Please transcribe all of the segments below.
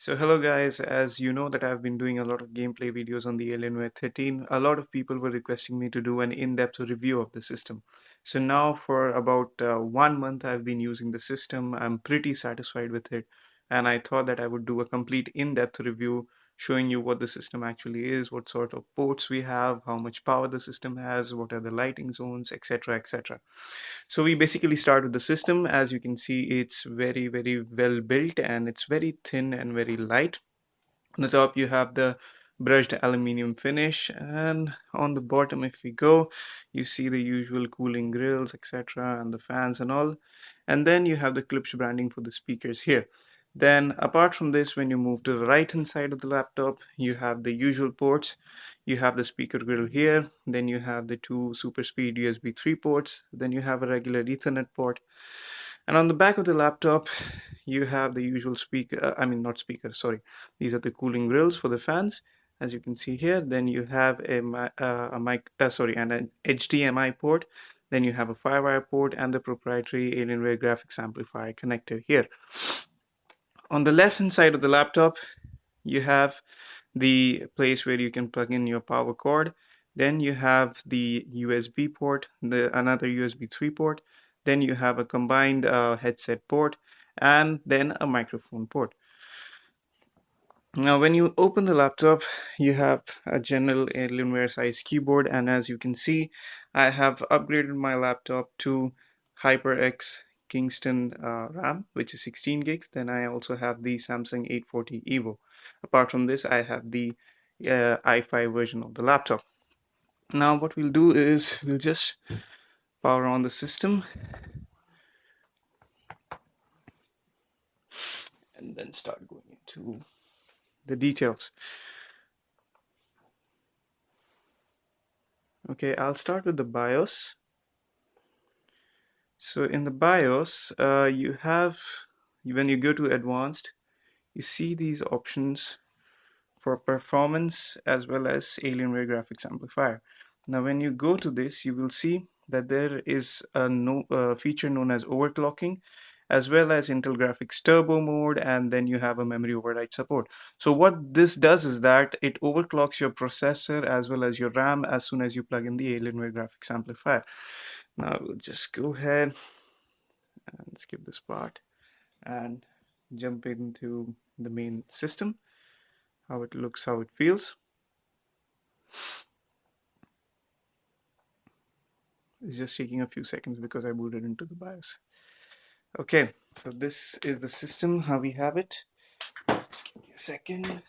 So hello guys, as you know that I've been doing a lot of gameplay videos on the Alienware 13. A lot of people were requesting me to do an in-depth review of the system. So now for about 1 month I've been using the system. I'm pretty satisfied with it, and I thought that I would do a complete in-depth review showing you what the system actually is, what sort of ports we have, how much power the system has, what are the lighting zones, etc, etc. So we basically start with the system. As you can see, it's very well built and it's very thin and very light. On the top you have the brushed aluminum finish, and on the bottom if we go, you see the usual cooling grills, etc, and the fans and all. And then you have the Klipsch branding for the speakers here. Then apart from this, when you move to the right hand side of the laptop, you have the usual ports. You have the speaker grill here, then you have the two super speed USB 3 ports, then you have a regular Ethernet port, and on the back of the laptop, you have the usual speaker, not speaker, sorry. These are the cooling grills for the fans, as you can see here. Then you have and an HDMI port. Then you have a Firewire port and the proprietary Alienware graphics amplifier connector here. On the left hand side of the laptop, you have the place where you can plug in your power cord. Then you have the USB port, another USB 3 port. Then you have a combined headset port, and then a microphone port. Now when you open the laptop, you have a general Alienware size keyboard, and as you can see, I have upgraded my laptop to HyperX Kingston RAM, which is 16 gigs. Then I also have the Samsung 840 EVO. Apart from this, I have the i5 version of the laptop. Now what we'll do is we'll just power on the system and then start going into the details. Okay, I'll start with the BIOS. So in the BIOS, you have, when you go to advanced, you see these options for performance as well as Alienware graphics amplifier. Now when you go to this, you will see that there is a feature known as overclocking, as well as Intel Graphics Turbo mode, and then you have a memory override support. So what this does is that it overclocks your processor as well as your RAM as soon as you plug in the Alienware graphics amplifier. Now we'll just go ahead and skip this part and jump into the main system, how it looks, how it feels. It's just taking a few seconds because I booted into the BIOS. Okay, so this is the system, how we have it. Just give me a second.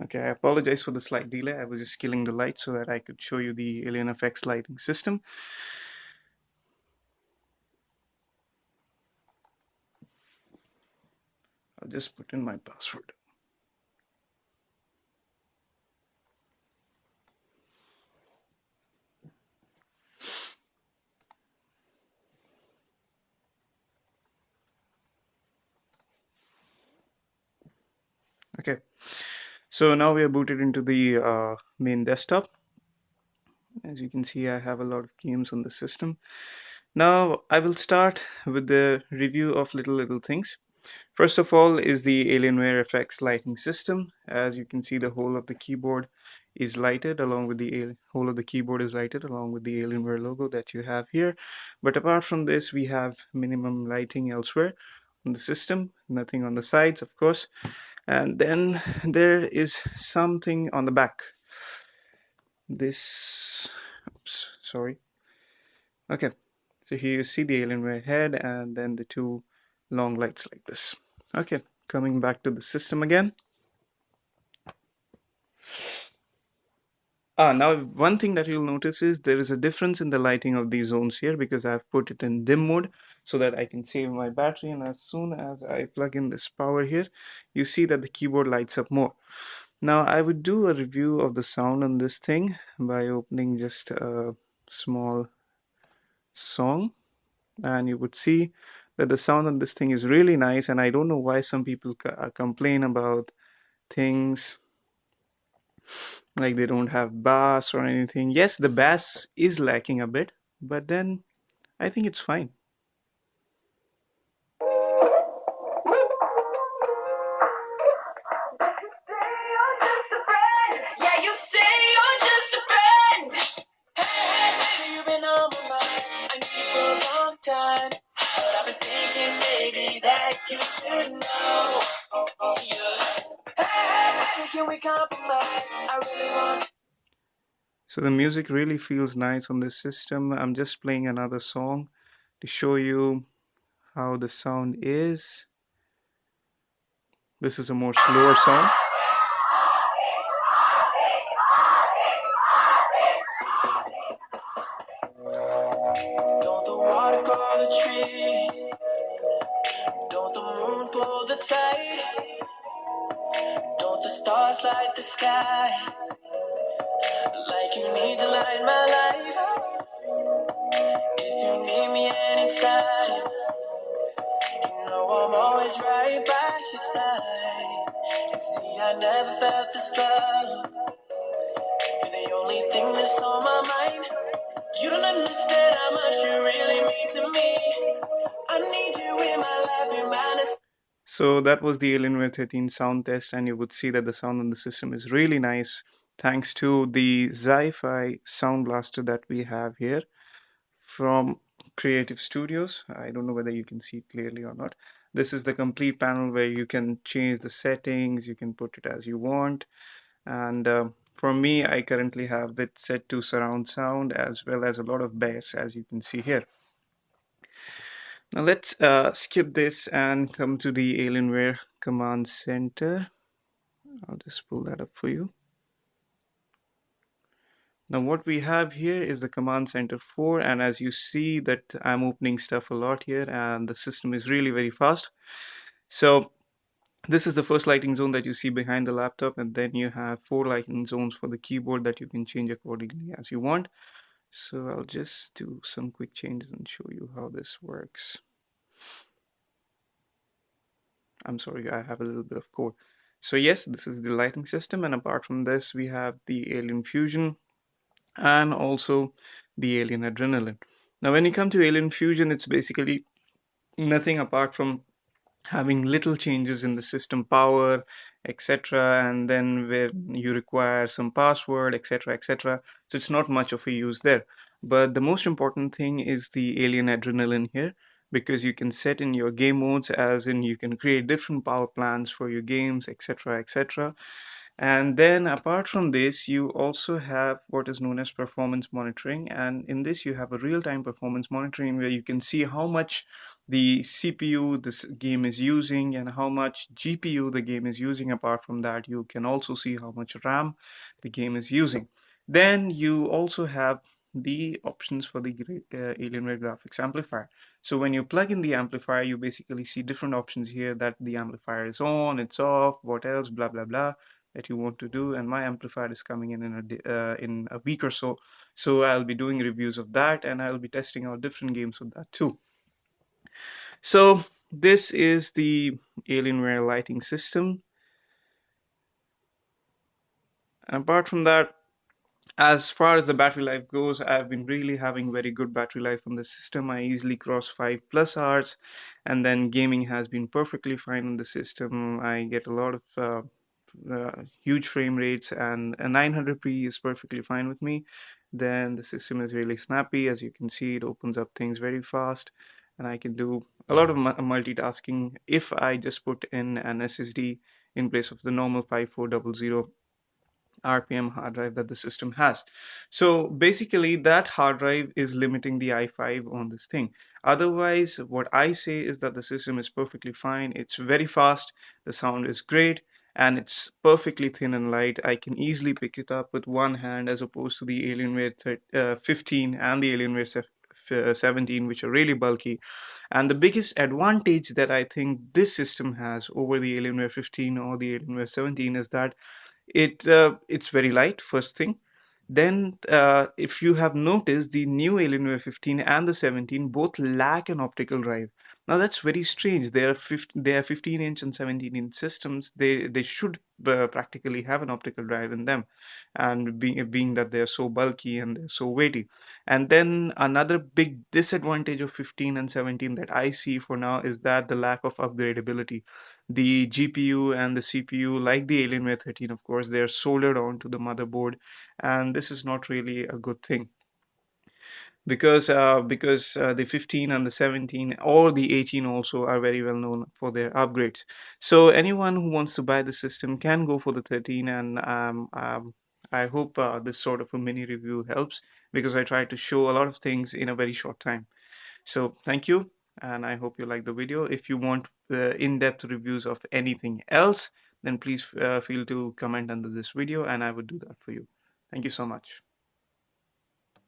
Okay, I apologize for the slight delay. I was just killing the light so that I could show you the AlienFX lighting system. I'll just put in my password. Okay, so now we are booted into the main desktop. As you can see, I have a lot of games on the system. Now I will start with the review of little things. First of all is the Alienware FX lighting system. As you can see, the whole of the keyboard is lighted along with the whole of the keyboard is lighted along with the Alienware logo that you have here. But apart from this, we have minimum lighting elsewhere on the system, nothing on the sides, of course. And then there is something on the back. This, oops, sorry. Okay, so here you see the Alienware head and then the two long lights like this. Okay, coming back to the system again. Now one thing that you'll notice is there is a difference in the lighting of these zones here because I've put it in dim mode so that I can save my battery, and as soon as I plug in this power here, you see that the keyboard lights up more. Now I would do a review of the sound on this thing by opening just a small song, and you would see that the sound on this thing is really nice, and I don't know why some people complain about things like they don't have bass or anything. Yes, the bass is lacking a bit, but then I think it's fine. Yeah, you say you're just a friend. Hey, baby, you've been on my mind. I need you for a long time. But I've been thinking maybe that you should know. Yeah. Hey, baby, can we compromise? I really want. So the music really feels nice on this system. I'm just playing another song to show you how the sound is. This is a more slower song. Don't the water grow the trees? Don't the moon pull the tide? Don't the stars light the sky? Like you need to light my life. If you need me anytime, you know I'm always right by your side. And see, I never felt this love. You're the only thing that's on my mind. You don't understand how much you really mean to me. I need you in my life, you're mine. So that was the Alienware 13 sound test, and you would see that the sound on the system is really nice thanks to the Zi-Fi sound blaster that we have here from Creative Studios. I don't know whether you can see it clearly or not. This is the complete panel where you can change the settings, you can put it as you want. And for me, I currently have it set to surround sound as well as a lot of bass, as you can see here. Now let's skip this and come to the Alienware command center. I'll just pull that up for you. Now what we have here is the command center 4, and as you see that I'm opening stuff a lot here and the system is really very fast. So this is the first lighting zone that you see behind the laptop, and then you have 4 lighting zones for the keyboard that you can change accordingly as you want. So I'll just do some quick changes and show you how this works. I'm sorry, I have a little bit of code. So yes, this is the lighting system, and apart from this, we have the Alien Fusion and also the Alien Adrenaline. Now, when you come to Alien Fusion, it's basically nothing apart from having little changes in the system power, etc., and then where you require some password, etc., etc. So it's not much of a use there. But the most important thing is the Alien Adrenaline here, because you can set in your game modes, as in you can create different power plans for your games, etc., etc. And then apart from this, you also have what is known as performance monitoring. And in this, you have a real-time performance monitoring where you can see how much the CPU this game is using and how much GPU the game is using. Apart from that, you can also see how much RAM the game is using. Then you also have the options for the Alienware graphics amplifier. So when you plug in the amplifier, you basically see different options here that the amplifier is on, it's off, what else, blah, blah, blah that you want to do. And my amplifier is coming in a week or so, so I'll be doing reviews of that and I'll be testing out different games with that too. So this is the Alienware lighting system, and apart from that, as far as the battery life goes, I've been really having very good battery life on the system. I easily cross 5+ hours, and then gaming has been perfectly fine on the system. I get a lot of huge frame rates, and a 900p is perfectly fine with me. Then the system is really snappy. As you can see, it opens up things very fast, and I can do a lot of multitasking if I just put in an SSD in place of the normal 5400 RPM hard drive that the system has. So basically, that hard drive is limiting the i5 on this thing. Otherwise, what I say is that the system is perfectly fine. It's very fast, the sound is great, and it's perfectly thin and light. I can easily pick it up with one hand as opposed to the Alienware 15 and the Alienware 17, which are really bulky. And the biggest advantage that I think this system has over the Alienware 15 or the Alienware 17 is that it's very light, first thing. Then if you have noticed, the new Alienware 15 and the 17 both lack an optical drive. Now that's very strange. They are 15-inch and 17-inch systems. They should practically have an optical drive in them, and being that they're so bulky and they're so weighty. And then another big disadvantage of 15 and 17 that I see for now is that the lack of upgradability. The GPU and the CPU, like the Alienware 13, of course, they're soldered onto the motherboard, and this is not really a good thing, because the 15 and the 17 or the 18 also are very well known for their upgrades. So anyone who wants to buy the system can go for the 13, and I hope this sort of a mini review helps, because I try to show a lot of things in a very short time. So thank you, and I hope you like the video. If you want in-depth reviews of anything else, then please feel to comment under this video, and I would do that for you. Thank you so much.